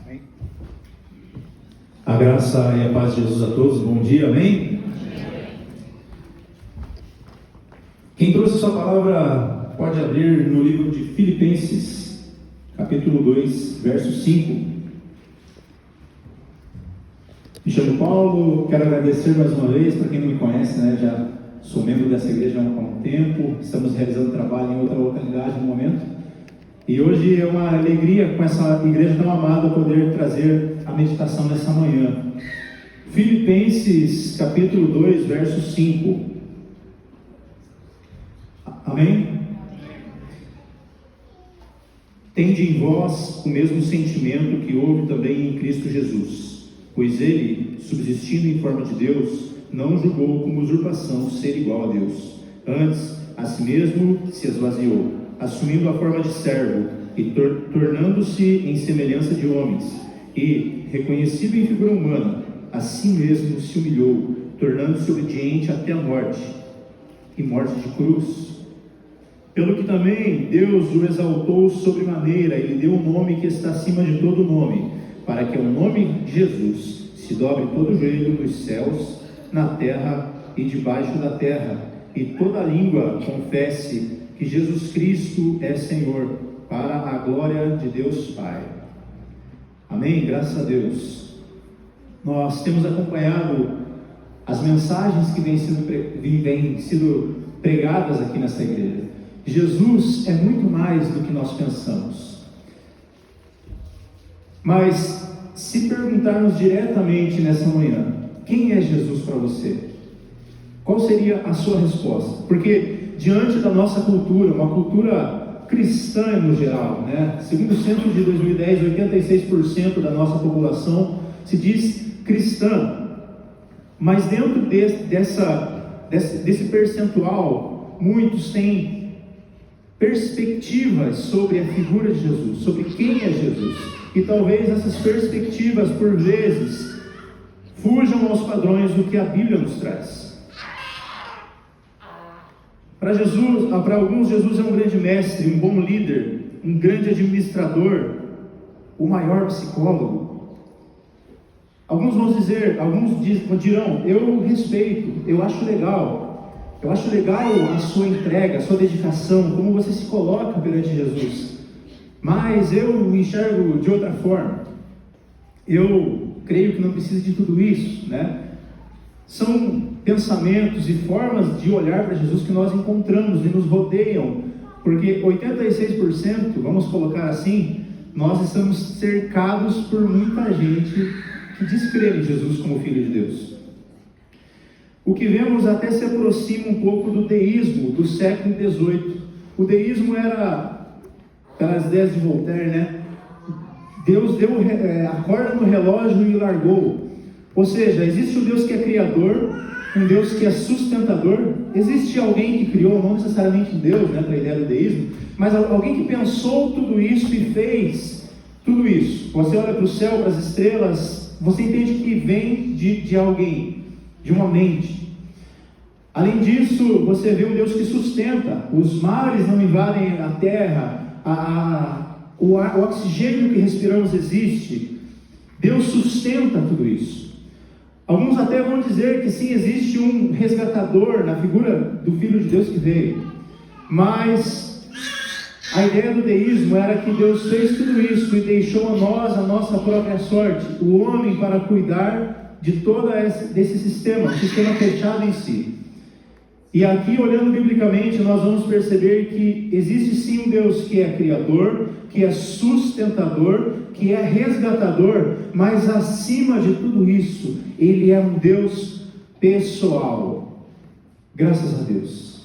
Amém. A graça e a paz de Jesus a todos, bom dia, amém? Quem trouxe sua palavra pode abrir no livro de Filipenses, capítulo 2, verso 5. Me chamo Paulo, quero agradecer mais uma vez, para quem não me conhece, já sou membro dessa igreja há um tempo, estamos realizando trabalho em outra localidade no momento. E hoje é uma alegria com essa igreja tão amada poder trazer a meditação nessa manhã. Filipenses capítulo 2, verso 5. Amém? Tende em vós o mesmo sentimento que houve também em Cristo Jesus, pois ele, subsistindo em forma de Deus, não julgou como usurpação ser igual a Deus. Antes, a si mesmo se esvaziou, assumindo a forma de servo e tornando-se em semelhança de homens, e, reconhecido em figura humana, a si mesmo se humilhou, tornando-se obediente até a morte, e morte de cruz. Pelo que também Deus o exaltou sobremaneira, e lhe deu um nome que está acima de todo nome, para que ao nome de Jesus se dobre todo o joelho nos céus, na terra e debaixo da terra, e toda língua confesse que Jesus Cristo é Senhor, para a glória de Deus Pai. Amém? Graças a Deus. Nós temos acompanhado as mensagens que vêm sido pregadas aqui nessa igreja. Jesus é muito mais do que nós pensamos. Mas, se perguntarmos diretamente nessa manhã, quem é Jesus para você? Qual seria a sua resposta? Porque diante da nossa cultura, uma cultura cristã no geral, segundo o censo de 2010, 86% da nossa população se diz cristã. Mas dentro desse percentual, muitos têm perspectivas sobre a figura de Jesus, sobre quem é Jesus. E talvez essas perspectivas, por vezes, fujam aos padrões do que a Bíblia nos traz. Para alguns, Jesus é um grande mestre, um bom líder, um grande administrador, o maior psicólogo. Alguns dirão, eu respeito, eu acho legal a sua entrega, a sua dedicação, como você se coloca perante Jesus. Mas eu enxergo de outra forma. Eu creio que não precisa de tudo isso, São pensamentos e formas de olhar para Jesus que nós encontramos e nos rodeiam, porque 86%, vamos colocar assim, nós estamos cercados por muita gente que descreve Jesus como Filho de Deus. O que vemos até se aproxima um pouco do deísmo do século XVIII. O deísmo era, pelas ideias de Voltaire, Deus deu a corda no relógio e largou. Ou seja, existe um Deus que é criador, um Deus que é sustentador. Existe alguém que criou, não necessariamente um Deus, para a ideia do deísmo, mas alguém que pensou tudo isso e fez tudo isso. Você olha para o céu, para as estrelas, você entende que vem de alguém, de uma mente. Além disso, você vê um Deus que sustenta. Os mares não invadem a terra, o oxigênio que respiramos existe. Deus sustenta tudo isso. Alguns até vão dizer que sim, existe um resgatador na figura do Filho de Deus que veio. Mas a ideia do deísmo era que Deus fez tudo isso e deixou a nós a nossa própria sorte, o homem, para cuidar de todo desse sistema fechado em si. E aqui, olhando biblicamente, nós vamos perceber que existe sim um Deus que é criador, que é sustentador, que é resgatador, mas acima de tudo isso, Ele é um Deus pessoal. Graças a Deus.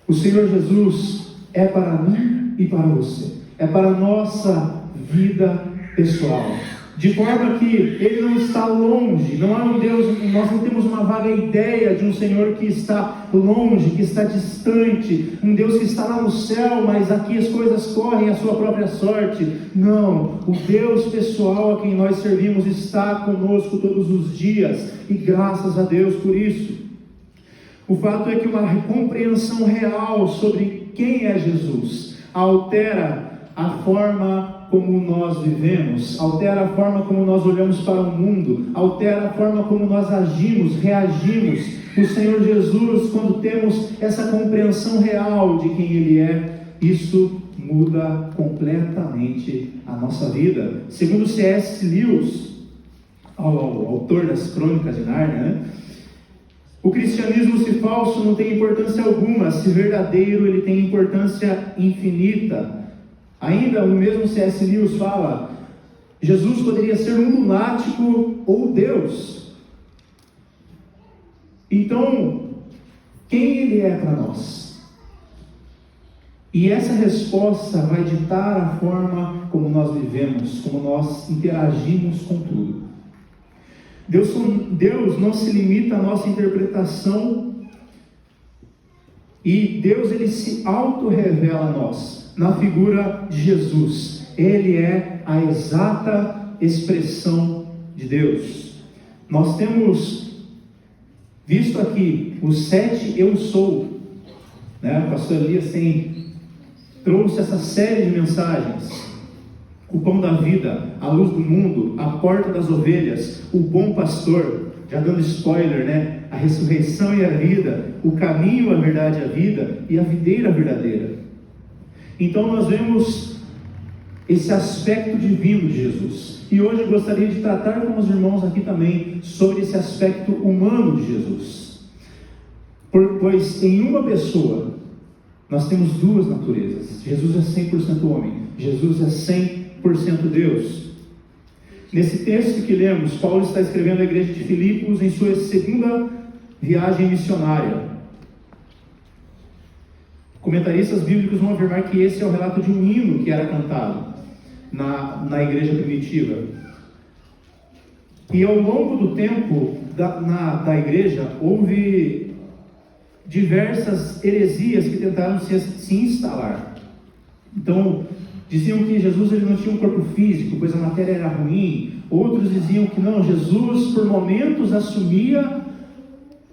O Senhor Jesus é para mim e para você. É para a nossa vida pessoal. De forma que Ele não está longe, não é um Deus, nós não temos uma vaga ideia de um Senhor que está longe, que está distante, um Deus que está lá no céu, mas aqui as coisas correm a sua própria sorte. Não, o Deus pessoal a quem nós servimos está conosco todos os dias, e graças a Deus por isso. O fato é que uma compreensão real sobre quem é Jesus altera a forma como nós vivemos, altera a forma como nós olhamos para o mundo, altera a forma como nós agimos, reagimos. O Senhor Jesus, quando temos essa compreensão real de quem Ele é, isso muda completamente a nossa vida. Segundo C.S. Lewis, autor das Crônicas de Nárnia, né? O cristianismo, se falso, não tem importância alguma, se verdadeiro, ele tem importância infinita. Ainda o mesmo C.S. Lewis fala: Jesus poderia ser um lunático ou Deus. Então, quem Ele é para nós? E essa resposta vai ditar a forma como nós vivemos, como nós interagimos com tudo. Deus não se limita à nossa interpretação, e Deus, Ele se auto-revela a nós, na figura de Jesus. Ele é a exata expressão de Deus. Nós temos visto aqui os 7 eu sou, né? O pastor Elias trouxe essa série de mensagens: o pão da vida, a luz do mundo, a porta das ovelhas, o bom pastor, já dando spoiler, né? A ressurreição e a vida, o caminho, a verdade e a vida, e a videira verdadeira. Então nós vemos esse aspecto divino de Jesus, e hoje eu gostaria de tratar com os irmãos aqui também sobre esse aspecto humano de Jesus, pois em uma pessoa nós temos duas naturezas. Jesus é 100% homem, Jesus é 100% Deus. Nesse texto que lemos, Paulo está escrevendo à igreja de Filipos em sua segunda viagem missionária. Comentaristas bíblicos vão afirmar que esse é o relato de um hino que era cantado na igreja primitiva. E ao longo do tempo da igreja, houve diversas heresias que tentaram se instalar. Então, diziam que Jesus ele não tinha um corpo físico, pois a matéria era ruim. Outros diziam que não, Jesus por momentos assumia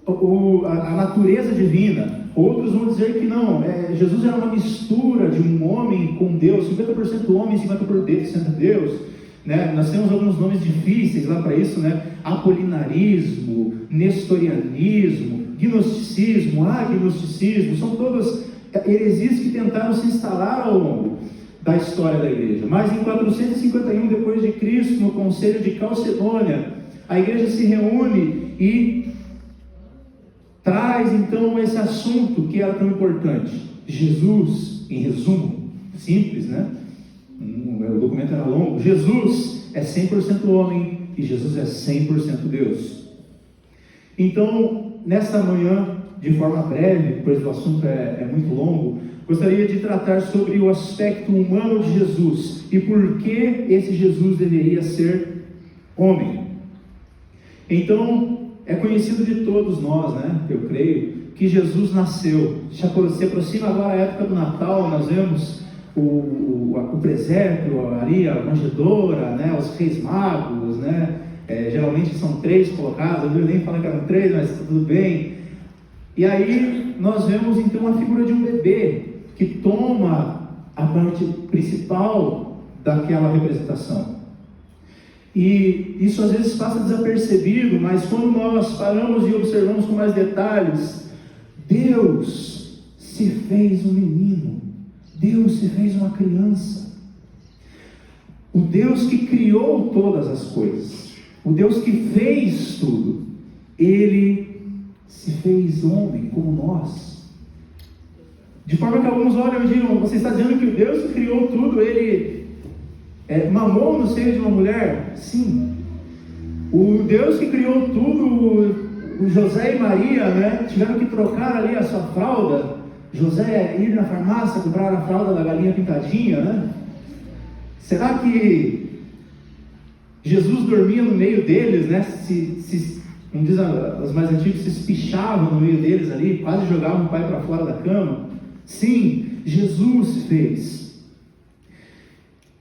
a natureza divina. Outros vão dizer que não, Jesus era uma mistura de um homem com Deus, 50% homem e 50% Deus, né? Nós temos alguns nomes difíceis lá para isso, né? Apolinarismo, nestorianismo, gnosticismo, agnosticismo, são todas heresias que tentaram se instalar ao longo da história da igreja. Mas em 451 depois de Cristo, no Conselho de Calcedônia, a igreja se reúne e traz então esse assunto que era tão importante. Jesus, em resumo, simples, né? O documento era longo. Jesus é 100% homem e Jesus é 100% Deus. Então, nesta manhã, de forma breve, pois o assunto é muito longo, gostaria de tratar sobre o aspecto humano de Jesus e por que esse Jesus deveria ser homem. Então, é conhecido de todos nós, né? Eu creio que Jesus nasceu. Se aproxima agora a época do Natal, nós vemos o presépio, a manjedoura, né? Os reis magos, né? Geralmente são 3 colocados, a Bíblia nem fala que eram 3, mas tudo bem. E aí nós vemos então a figura de um bebê que toma a parte principal daquela representação. E isso às vezes passa desapercebido, mas quando nós paramos e observamos com mais detalhes, Deus se fez um menino, Deus se fez uma criança. O Deus que criou todas as coisas, o Deus que fez tudo, Ele se fez homem como nós. De forma que alguns olham e digam: você está dizendo que o Deus que criou tudo, Ele mamou no seio de uma mulher? Sim. O Deus que criou tudo, o José e Maria, né, tiveram que trocar ali a sua fralda. José ir na farmácia comprar a fralda da galinha pintadinha, né? Será que Jesus dormia no meio deles, né? Como diz os mais antigos, se espichavam no meio deles ali, quase jogavam o pai para fora da cama? Sim, Jesus fez.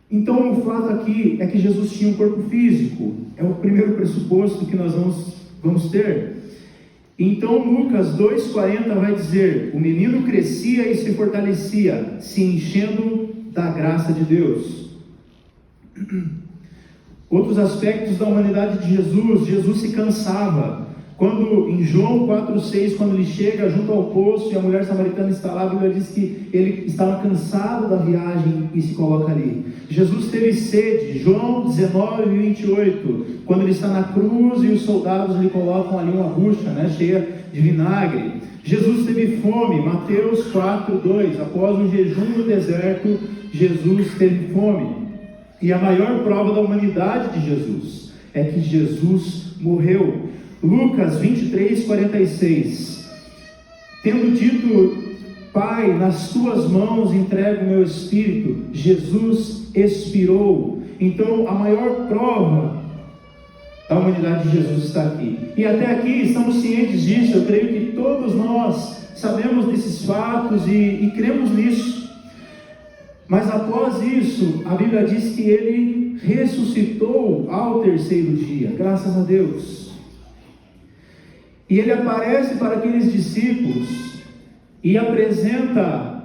Então o fato aqui é que Jesus tinha um corpo físico. É o primeiro pressuposto que nós vamos ter. Então Lucas 2,40 vai dizer: o menino crescia e se fortalecia, se enchendo da graça de Deus. Outros aspectos da humanidade de Jesus: Jesus se cansava. Quando em João 4,6, quando ele chega junto ao poço e a mulher samaritana está lá, a Bíblia diz que ele estava cansado da viagem e se coloca ali. Jesus teve sede, João 19:28, quando ele está na cruz e os soldados lhe colocam ali uma bucha, cheia de vinagre. Jesus teve fome, Mateus 4:2, após um jejum no deserto, Jesus teve fome. E a maior prova da humanidade de Jesus é que Jesus morreu. Lucas 23:46, tendo dito: Pai, nas tuas mãos entrego o meu espírito, Jesus expirou. Então a maior prova da humanidade de Jesus está aqui. E até aqui estamos cientes disso. Eu creio que todos nós sabemos desses fatos e cremos nisso. Mas após isso, a Bíblia diz que ele ressuscitou ao terceiro dia, graças a Deus. E ele aparece para aqueles discípulos e apresenta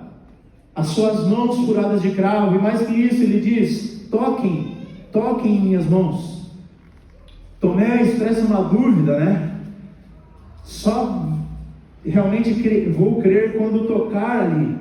as suas mãos furadas de cravo. E mais que isso, ele diz: toquem em minhas mãos. Tomé expressa uma dúvida, Só realmente vou crer quando tocar ali.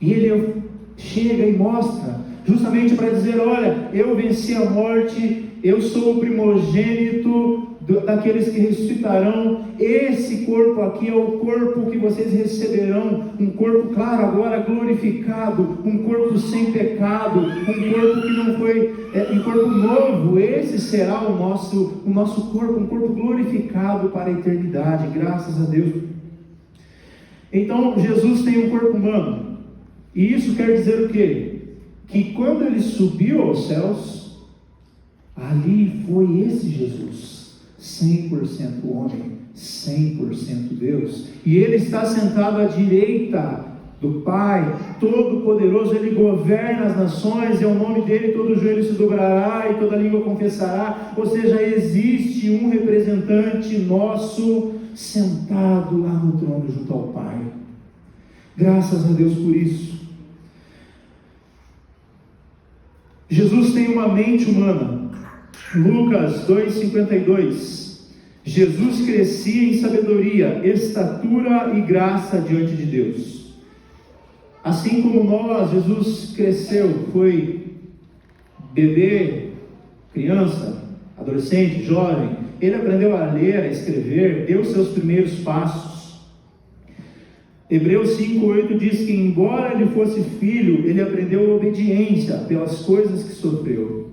E ele chega e mostra, justamente para dizer: olha, eu venci a morte, eu sou o primogênito daqueles que ressuscitarão. Esse corpo aqui é o corpo que vocês receberão, um corpo, claro, agora glorificado, um corpo sem pecado, um corpo que não foi, um corpo novo. Esse será o nosso corpo, um corpo glorificado para a eternidade, graças a Deus. Então Jesus tem um corpo humano, e isso quer dizer o quê? Que quando ele subiu aos céus, ali foi esse Jesus, 100% homem, 100% Deus, e ele está sentado à direita do Pai Todo-Poderoso. Ele governa as nações, e ao nome dele todo joelho se dobrará e toda língua confessará. Ou seja, existe um representante nosso sentado lá no trono junto ao Pai. Graças a Deus por isso. Jesus tem uma mente humana. Lucas 2:52, Jesus crescia em sabedoria, estatura e graça diante de Deus. Assim como nós, Jesus cresceu, foi bebê, criança, adolescente, jovem. Ele aprendeu a ler, a escrever, deu seus primeiros passos. Hebreus 5:8 diz que embora ele fosse filho, ele aprendeu obediência pelas coisas que sofreu.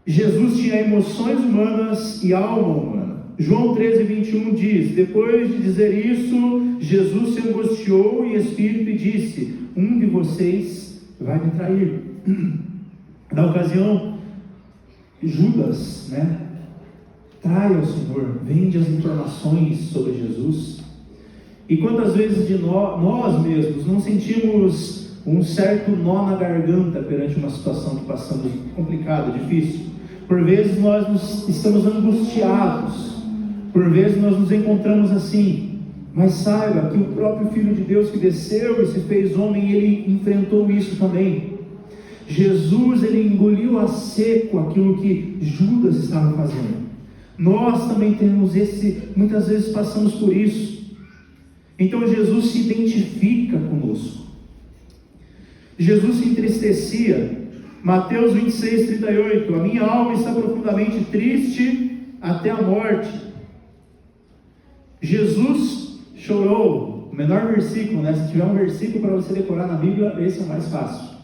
Jesus tinha emoções humanas e alma humana. João 13:21 diz: depois de dizer isso, Jesus se angustiou em espírito e disse: um de vocês vai me trair. Na ocasião, Judas, trai ao Senhor, vende as informações sobre Jesus. E quantas vezes de nós mesmos não sentimos um certo nó na garganta perante uma situação que passamos complicada, difícil? Por vezes nós estamos angustiados, por vezes nós nos encontramos assim, mas saiba que o próprio Filho de Deus que desceu e se fez homem, ele enfrentou isso também. Jesus, ele engoliu a seco aquilo que Judas estava fazendo. Nós também temos muitas vezes passamos por isso. Então Jesus se identifica conosco. Jesus se entristecia. Mateus 26:38, a minha alma está profundamente triste até a morte. Jesus chorou. O menor versículo, se tiver um versículo para você decorar na Bíblia, esse é o mais fácil.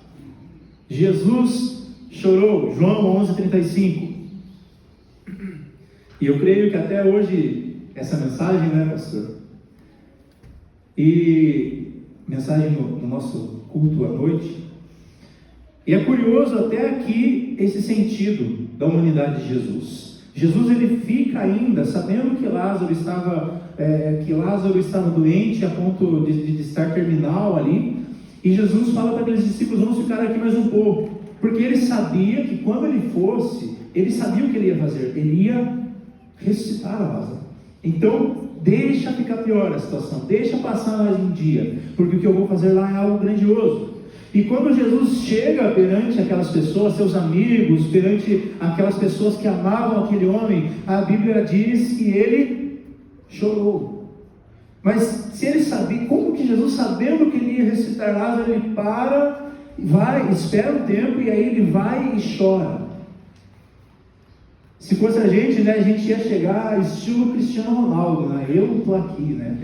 Jesus chorou. João 11:35. E eu creio que até hoje essa mensagem, pastor? E mensagem no nosso culto à noite. E é curioso até aqui esse sentido da humanidade de Jesus. Jesus, ele fica ainda sabendo que Lázaro estava doente a ponto de estar terminal ali. E Jesus fala para aqueles discípulos: vamos ficar aqui mais um pouco, porque ele sabia que quando ele fosse, ele sabia o que ele ia fazer, ele ia ressuscitar a Lázaro. Então deixa ficar pior a situação, deixa passar mais um dia, porque o que eu vou fazer lá é algo grandioso. E quando Jesus chega perante aquelas pessoas, seus amigos, perante aquelas pessoas que amavam aquele homem, a Bíblia diz que ele chorou. Mas se ele sabia, como que Jesus, sabendo que ele ia ressuscitar Lázaro, ele para, vai, espera um tempo e aí ele vai e chora? Se fosse a gente ia chegar estilo Cristiano Ronaldo, né? Eu estou aqui, né?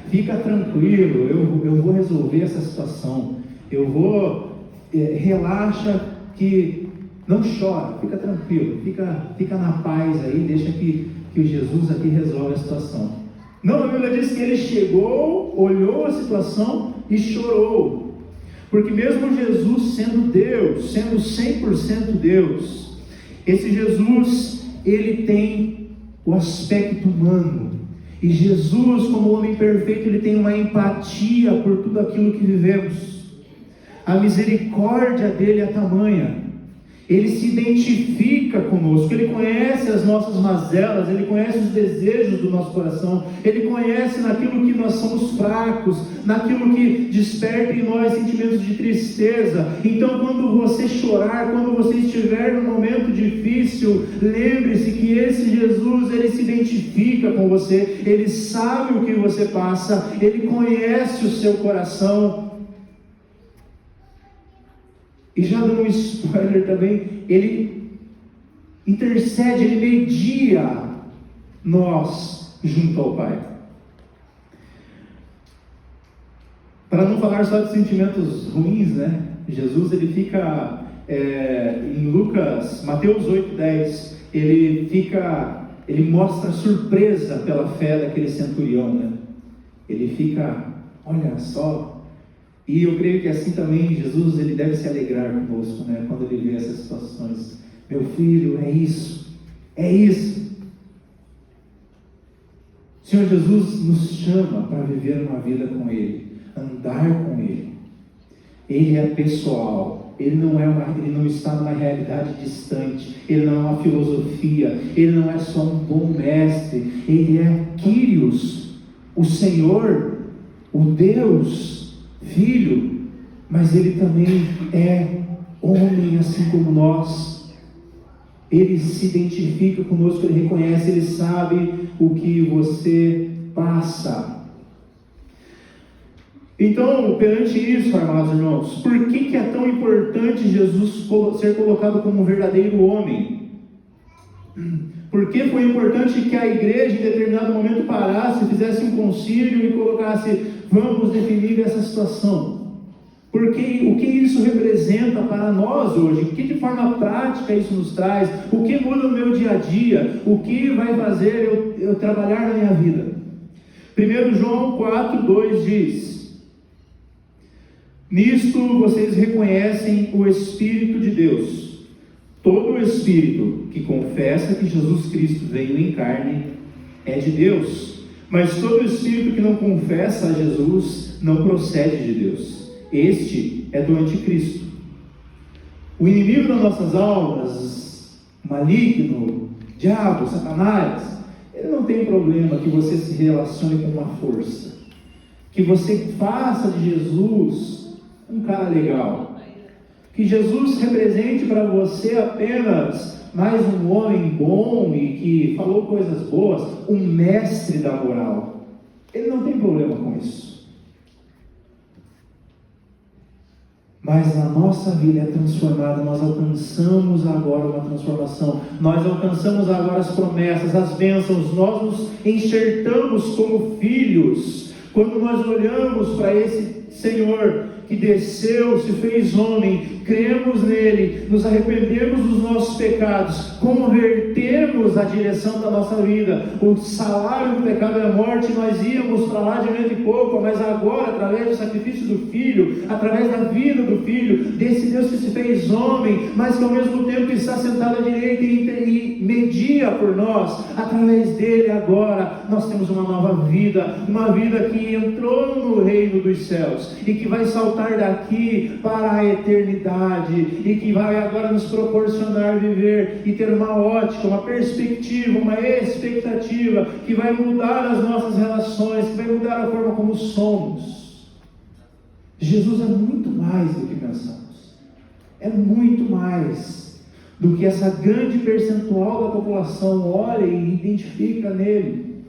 Fica tranquilo, eu vou resolver essa situação. Eu vou, relaxa, que não chora, fica tranquilo, fica na paz aí, deixa que o Jesus aqui resolve a situação. Não, a Bíblia diz que ele chegou, olhou a situação e chorou. Porque mesmo Jesus sendo Deus, sendo 100% Deus, esse Jesus, ele tem o aspecto humano. E Jesus, como homem perfeito, ele tem uma empatia por tudo aquilo que vivemos. A misericórdia dele é tamanha. Ele se identifica conosco, ele conhece as nossas mazelas, ele conhece os desejos do nosso coração, ele conhece naquilo que nós somos fracos, naquilo que desperta em nós sentimentos de tristeza. Então, quando você chorar, quando você estiver num momento difícil, lembre-se que esse Jesus, ele se identifica com você, ele sabe o que você passa, ele conhece o seu coração. E já dando um spoiler também, ele intercede, ele media nós junto ao Pai. Para não falar só de sentimentos ruins, né? Jesus, ele fica, em Mateus 8:10, ele mostra surpresa pela fé daquele centurião, né? Ele fica, olha só. E eu creio que assim também Jesus, ele deve se alegrar conosco, né? Quando ele vê essas situações. Meu filho, é isso. O Senhor Jesus nos chama para viver uma vida com Ele, andar com Ele. Ele é pessoal. Ele não está numa realidade distante. Ele não é uma filosofia. Ele não é só um bom mestre. Ele é Kyrios, o Senhor, o Deus Filho, mas ele também é homem assim como nós. Ele se identifica conosco, ele reconhece, ele sabe o que você passa. Então, perante isso, amados irmãos, por que é tão importante Jesus ser colocado como um verdadeiro homem? Por que foi importante que a igreja em determinado momento parasse, fizesse um concílio e colocasse: vamos definir essa situação? Porque o que isso representa para nós hoje? O que de forma prática isso nos traz? O que muda no meu dia a dia? O que vai fazer eu trabalhar na minha vida? 1 João 4:2 diz: nisto vocês reconhecem o Espírito de Deus. Todo o Espírito que confessa que Jesus Cristo veio em carne é de Deus. Mas todo Espírito que não confessa a Jesus não procede de Deus. Este é do anticristo. O inimigo das nossas almas, maligno, diabo, Satanás, ele não tem problema que você se relacione com uma força, que você faça de Jesus um cara legal, que Jesus represente para você apenas mais um homem bom e que falou coisas boas, um mestre da moral. Ele não tem problema com isso. Mas a nossa vida é transformada, nós alcançamos agora uma transformação, nós alcançamos agora as promessas, as bênçãos, nós nos enxertamos como filhos, quando nós olhamos para esse Senhor que desceu, se fez homem, cremos nele, nos arrependemos dos nossos pecados, convertemos a direção da nossa vida. O salário do pecado é a morte, nós íamos para lá de vento e pouco, mas agora, através do sacrifício do Filho, através da vida do Filho, desse Deus que se fez homem, mas que ao mesmo tempo está sentado à direita e media por nós, através dele agora, nós temos uma nova vida, uma vida que entrou no reino dos céus, e que vai saltar daqui para a eternidade, e que vai agora nos proporcionar viver e ter uma ótica, uma perspectiva, uma expectativa que vai mudar as nossas relações, que vai mudar a forma como somos. Jesus é muito mais do que pensamos. É muito mais do que essa grande percentual da população olha e identifica nele.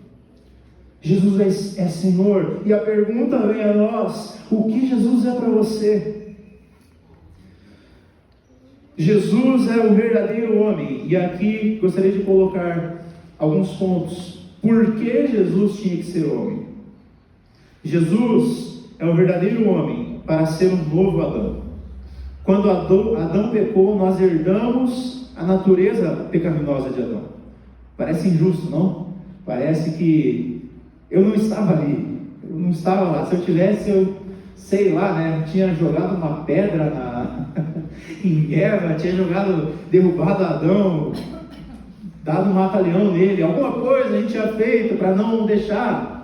Jesus é Senhor. E a pergunta vem a nós: o que Jesus é para você? Jesus é o verdadeiro homem. E aqui gostaria de colocar alguns pontos. Por que Jesus tinha que ser homem? Jesus é o verdadeiro homem para ser um novo Adão. Quando Adão pecou, nós herdamos a natureza pecaminosa de Adão. Parece injusto, não? Parece que eu não estava ali, eu não estava lá. Se eu tivesse, eu sei lá, né? Tinha jogado uma pedra em Eva, tinha derrubado Adão, dado um mata-leão nele, alguma coisa a gente tinha feito para não deixar.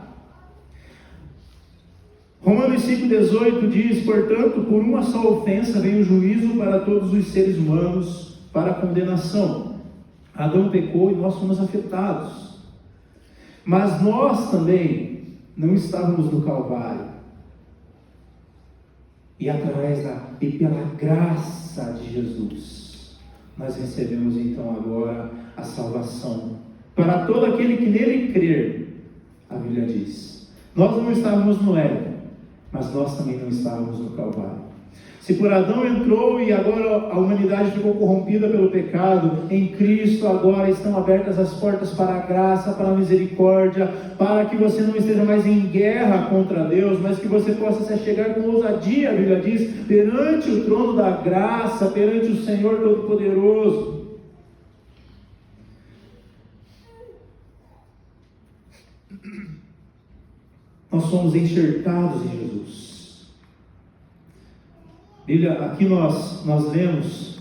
Romanos 5,18 diz: portanto, por uma só ofensa vem o juízo para todos os seres humanos, para a condenação. Adão pecou e nós fomos afetados. Mas nós também não estávamos no Calvário. E e pela graça de Jesus, nós recebemos então agora a salvação. Para todo aquele que nele crer, a Bíblia diz. Nós não estávamos no Éden, mas nós também não estávamos no Calvário. Se por Adão entrou e agora a humanidade ficou corrompida pelo pecado, em Cristo agora estão abertas as portas para a graça, para a misericórdia, para que você não esteja mais em guerra contra Deus, mas que você possa se achegar com ousadia, a Bíblia diz, perante o trono da graça, perante o Senhor Todo-Poderoso. Nós somos enxertados em Jesus. Bíblia, aqui nós lemos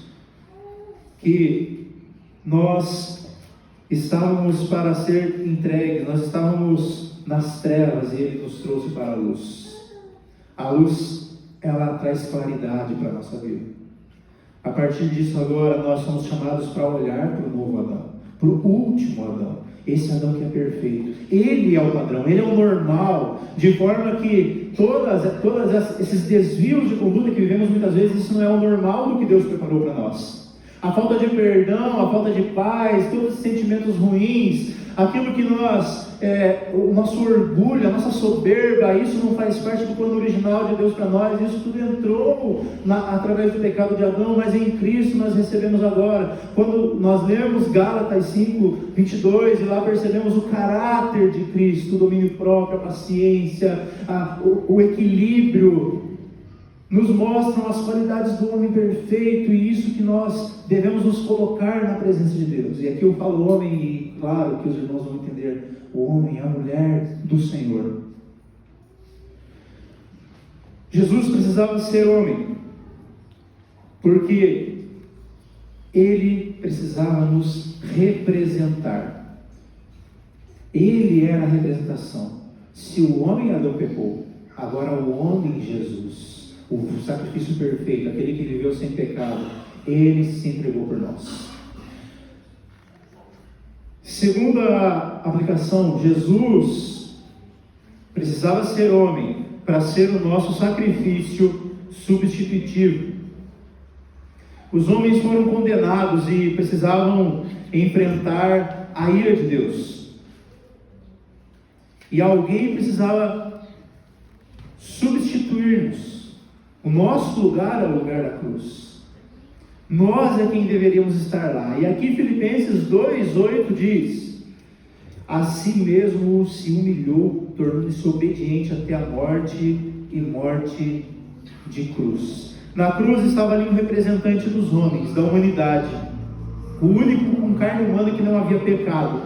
que nós estávamos para ser entregues, nós estávamos nas trevas e Ele nos trouxe para a luz. A luz, ela traz claridade para a nossa vida. A partir disso agora nós somos chamados para olhar para o novo Adão, para o último Adão, esse Adão que é perfeito. Ele é o padrão, ele é o normal, de forma que todos esses desvios de conduta que vivemos muitas vezes, isso não é o normal do que Deus preparou para nós. A falta de perdão, a falta de paz, todos os sentimentos ruins, aquilo que o nosso orgulho, a nossa soberba, isso não faz parte do plano original de Deus para nós. Isso tudo entrou através do pecado de Adão, mas em Cristo nós recebemos agora. Quando nós lemos Gálatas 5:22, e lá percebemos o caráter de Cristo, o domínio próprio, a paciência, o equilíbrio, nos mostram as qualidades do homem perfeito, e isso que nós devemos nos colocar na presença de Deus. E aqui eu falo homem, e claro que os irmãos vão entender, o homem, a mulher do Senhor. Jesus precisava ser homem, porque Ele precisava nos representar. Ele era a representação. Se o homem Adão pecou, agora o homem Jesus, o sacrifício perfeito, aquele que viveu sem pecado, Ele se entregou por nós. Segunda aplicação, Jesus precisava ser homem para ser o nosso sacrifício substitutivo. Os homens foram condenados e precisavam enfrentar a ira de Deus. E alguém precisava substituir-nos. O nosso lugar é o lugar da cruz. Nós é quem deveríamos estar lá. E aqui Filipenses 2:8 diz: a si mesmo se humilhou, tornando-se obediente até a morte, e morte de cruz. Na cruz estava ali um representante dos homens, da humanidade, o único com carne humana que não havia pecado,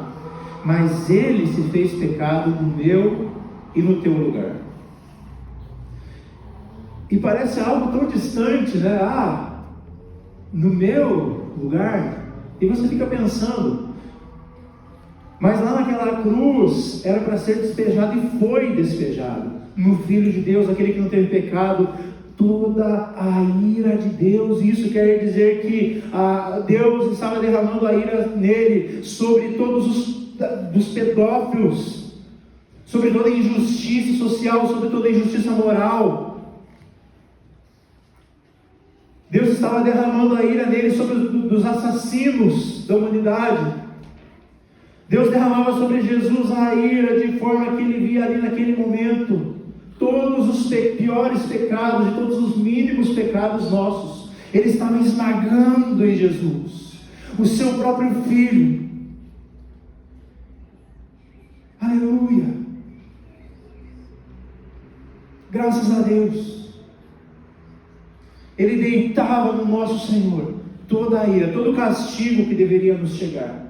mas Ele se fez pecado no meu e no teu lugar. E parece algo tão distante, né? No meu lugar, e você fica pensando, mas lá naquela cruz era para ser despejado, e foi despejado no Filho de Deus, aquele que não teve pecado, toda a ira de Deus. Isso quer dizer que Deus estava derramando a ira nele sobre todos os pedófilos, sobre toda a injustiça social, sobre toda a injustiça moral. Deus estava derramando a ira nele sobre os assassinos da humanidade. Deus derramava sobre Jesus a ira de forma que ele via ali naquele momento todos os piores pecados e todos os mínimos pecados nossos. Ele estava esmagando em Jesus o seu próprio Filho. Aleluia! Graças a Deus. Ele deitava no nosso Senhor toda a ira, todo o castigo que deveria nos chegar,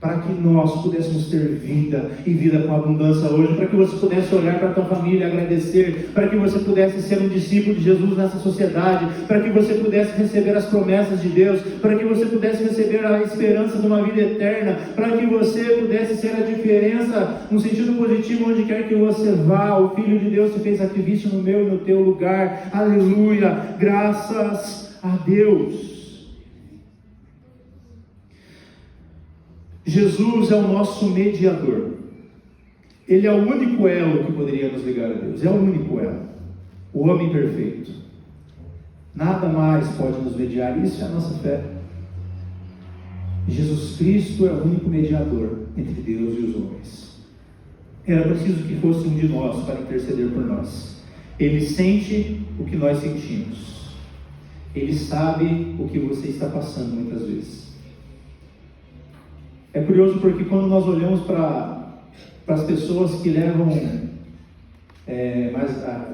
para que nós pudéssemos ter vida e vida com abundância hoje, para que você pudesse olhar para a tua família e agradecer, para que você pudesse ser um discípulo de Jesus nessa sociedade, para que você pudesse receber as promessas de Deus, para que você pudesse receber a esperança de uma vida eterna, para que você pudesse ser a diferença no sentido positivo onde quer que você vá. O Filho de Deus se fez sacrifício no meu e no teu lugar. Aleluia! Graças a Deus. Jesus é o nosso mediador. Ele é o único elo que poderia nos ligar a Deus. É o único elo. O homem perfeito. Nada mais pode nos mediar. Isso é a nossa fé. Jesus Cristo é o único mediador entre Deus e os homens. Era preciso que fosse um de nós para interceder por nós. Ele sente o que nós sentimos. Ele sabe o que você está passando muitas vezes. É curioso porque quando nós olhamos para as pessoas que levam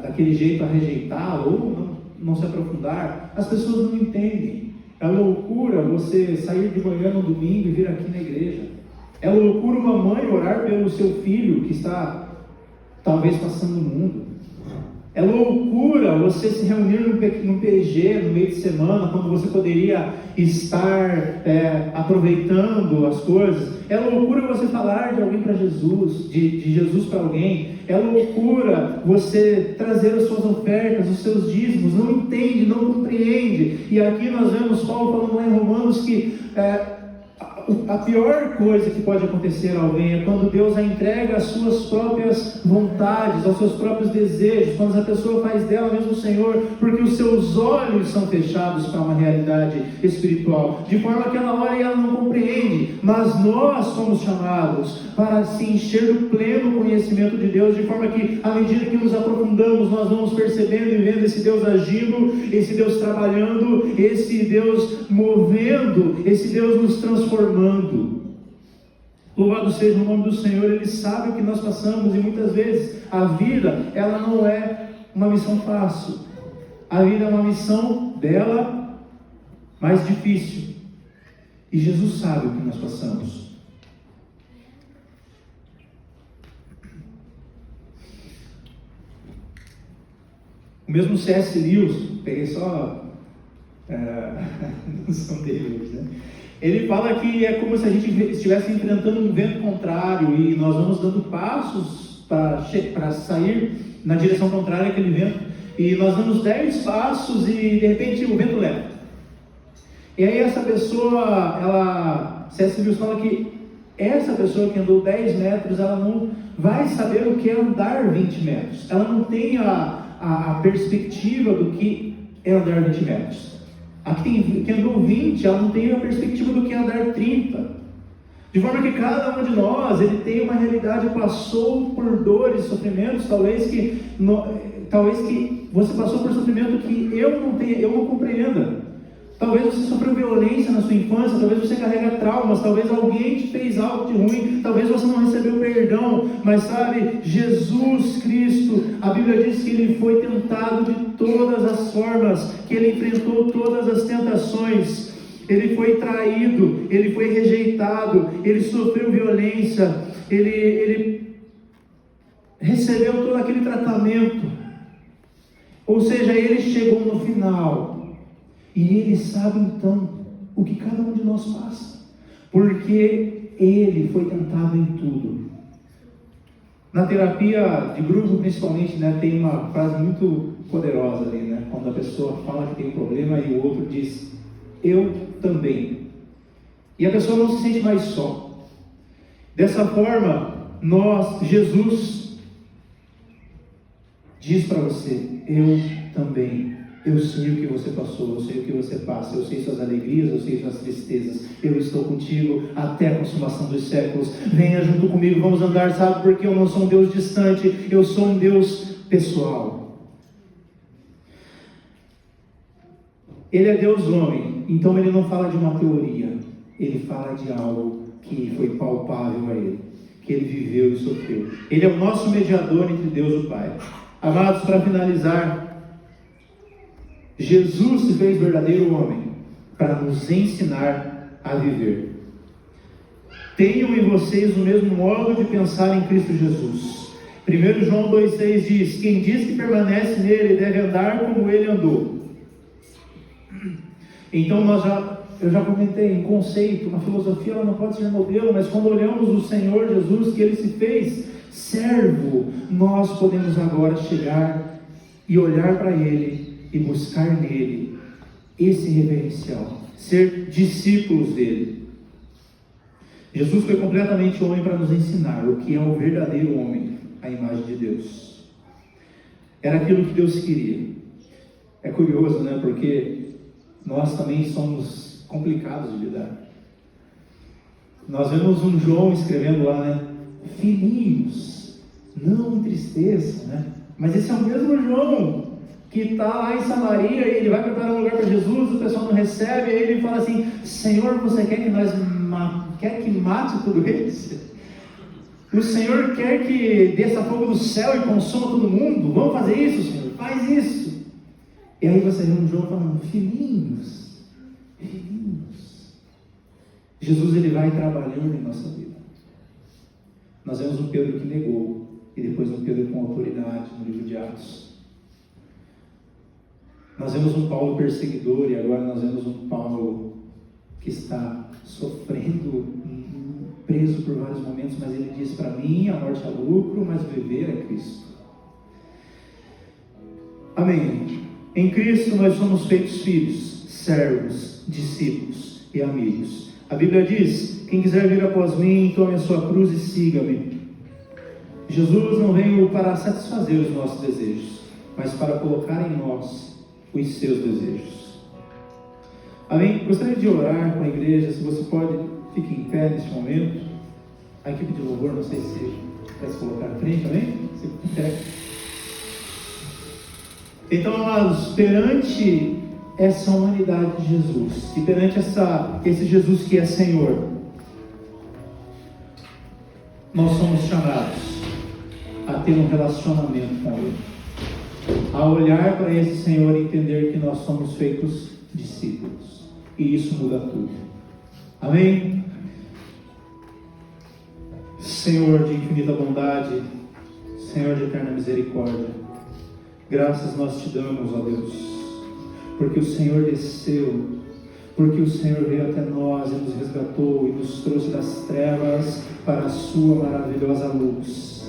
daquele jeito a rejeitar ou não se aprofundar, as pessoas não entendem. É loucura você sair de manhã no domingo e vir aqui na igreja. É loucura uma mãe orar pelo seu filho que está talvez passando no mundo. É loucura você se reunir num PG no meio de semana, quando você poderia estar aproveitando as coisas. É loucura você falar de alguém para Jesus, de Jesus para alguém. É loucura você trazer as suas ofertas, os seus dízimos. Não entende, não compreende. E aqui nós vemos Paulo falando lá em Romanos que a pior coisa que pode acontecer a alguém é quando Deus a entrega às suas próprias vontades, aos seus próprios desejos, quando a pessoa faz dela mesmo o Senhor, porque os seus olhos são fechados para uma realidade espiritual, de forma que ela olha e ela não compreende. Mas nós somos chamados para se encher do pleno conhecimento de Deus, de forma que à medida que nos aprofundamos, nós vamos percebendo e vendo esse Deus agindo, esse Deus trabalhando, esse Deus movendo, esse Deus nos transformando. Louvado seja o nome do Senhor. Ele sabe o que nós passamos e muitas vezes a vida, ela não é uma missão fácil. A vida é uma missão bela, mas difícil. E Jesus sabe o que nós passamos. O mesmo C.S. Lewis, peguei só a noção dele hoje, né? Ele fala que é como se a gente estivesse enfrentando um vento contrário e nós vamos dando passos para sair na direção contrária àquele vento, e nós damos 10 passos e de repente o vento leva. E aí essa pessoa, C.S. Lewis fala que essa pessoa que andou 10 metros, ela não vai saber o que é andar 20 metros. Ela não tem a perspectiva do que é andar 20 metros. A que andou 20, ela não tem a perspectiva do que é andar 30. De forma que cada um de nós, ele tem uma realidade, passou por dores, sofrimentos, talvez que você passou por sofrimento que eu não compreenda. Talvez você sofreu violência na sua infância, talvez você carrega traumas, talvez alguém te fez algo de ruim, talvez você não recebeu perdão, mas sabe, Jesus Cristo, a Bíblia diz que Ele foi tentado de todas as formas, que Ele enfrentou todas as tentações, Ele foi traído, Ele foi rejeitado, Ele sofreu violência, Ele recebeu todo aquele tratamento, ou seja, Ele chegou no final. E Ele sabe então o que cada um de nós passa, porque Ele foi tentado em tudo. Na terapia de grupo, principalmente, né, tem uma frase muito poderosa ali, né, quando a pessoa fala que tem um problema e o outro diz, eu também. E a pessoa não se sente mais só. Dessa forma, Jesus diz para você, eu também Eu sei o que você passou, eu sei o que você passa, eu sei suas alegrias, eu sei suas tristezas. Eu estou contigo até a consumação dos séculos. Venha junto comigo, vamos andar, sabe? Porque eu não sou um Deus distante, eu sou um Deus pessoal. Ele é Deus homem, então ele não fala de uma teoria, ele fala de algo que foi palpável a ele, que ele viveu e sofreu. Ele é o nosso mediador entre Deus e o Pai. Amados, para finalizar, Jesus se fez verdadeiro homem para nos ensinar a viver. Tenham em vocês o mesmo modo de pensar em Cristo Jesus. 1 João 2,6 diz: quem diz que permanece nele deve andar como ele andou. Então eu já comentei, um conceito, uma filosofia, ela não pode ser modelo, mas quando olhamos o Senhor Jesus, que ele se fez servo, nós podemos agora chegar e olhar para ele e buscar nele esse referencial, ser discípulos dele. Jesus foi completamente homem para nos ensinar o que é o verdadeiro homem, a imagem de Deus. Era aquilo que Deus queria. É curioso, né? Porque nós também somos complicados de lidar. Nós vemos um João escrevendo lá, né? Filhinhos, não entristeçam, né? Mas esse é o mesmo João que está lá em Samaria e ele vai preparar um lugar para Jesus, o pessoal não recebe, aí ele fala assim: Senhor, você quer que mate tudo isso? O Senhor quer que desça fogo do céu e consuma todo mundo? Vamos fazer isso, Senhor? Faz isso. E aí você vê um João falando: filhinhos. Jesus, ele vai trabalhando em nossa vida. Nós vemos um Pedro que negou, e depois um Pedro com autoridade no livro de Atos. Nós vemos um Paulo perseguidor, e agora nós vemos um Paulo que está sofrendo, preso por vários momentos, mas ele diz: para mim a morte é lucro, mas viver é Cristo. Amém. Em Cristo nós somos feitos filhos, servos, discípulos e amigos. A Bíblia diz: quem quiser vir após mim, tome a sua cruz e siga-me. Jesus não veio para satisfazer os nossos desejos, mas para colocar em nós os seus desejos. Amém? Gostaria de orar com a igreja. Se você pode, fique em pé neste momento. A equipe de louvor, não sei se vai se colocar à frente, amém? Se fique em pé. Então, amados, perante essa humanidade de Jesus, e perante esse Jesus que é Senhor, nós somos chamados a ter um relacionamento com Ele, a olhar para esse Senhor e entender que nós somos feitos discípulos, e isso muda tudo. Amém? Senhor de infinita bondade, Senhor de eterna misericórdia, graças nós te damos, ó Deus, porque o Senhor desceu, porque o Senhor veio até nós e nos resgatou e nos trouxe das trevas para a sua maravilhosa luz.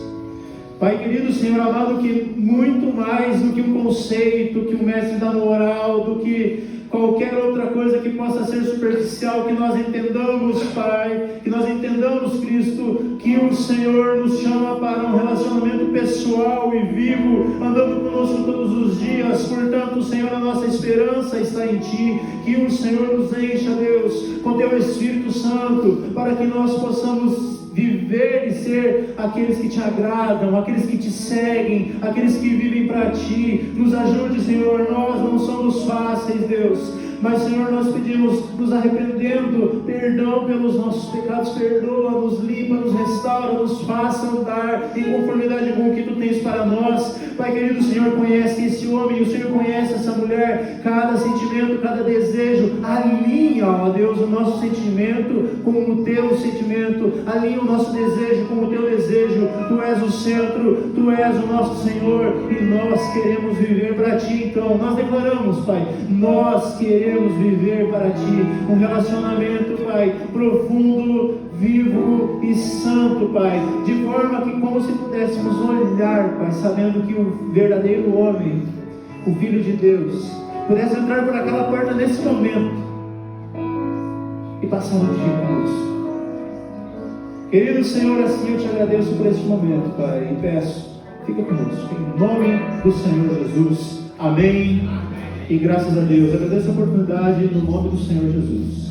Pai querido, Senhor amado, que muito mais do que um conceito, que um mestre da moral, do que qualquer outra coisa que possa ser superficial, que nós entendamos, Pai, que nós entendamos, Cristo, que o Senhor nos chama para um relacionamento pessoal e vivo, andando conosco todos os dias. Portanto, Senhor, a nossa esperança está em Ti, que o Senhor nos encha, Deus, com Teu Espírito Santo, para que nós possamos viver e ser aqueles que Te agradam, aqueles que Te seguem, aqueles que vivem para Ti. Nos ajude, Senhor, nós não somos fáceis, Deus, mas, Senhor, nós pedimos, nos arrependendo, perdão pelos nossos pecados, perdoa, nos limpa, nos restaura, nos faça andar em conformidade com o que Tu tens para nós. Pai querido, o Senhor conhece esse homem, o Senhor conhece essa mulher, cada sentimento, cada desejo, alinha, ó Deus, o nosso sentimento com o Teu sentimento, alinha o nosso desejo com o Teu desejo. Tu és o centro, Tu és o nosso Senhor, e nós queremos viver para Ti. Então, nós declaramos, Pai, nós queremos viver para Ti, um relacionamento, Pai, profundo, vivo e santo, Pai, de forma que, como se pudéssemos olhar, Pai, sabendo que o verdadeiro homem, o Filho de Deus, pudesse entrar por aquela porta nesse momento e passar um dia conosco. Querido Senhor, assim eu Te agradeço por este momento, Pai, e peço, fica conosco, em nome do Senhor Jesus. Amém. E graças a Deus, agradeço a oportunidade no nome do Senhor Jesus.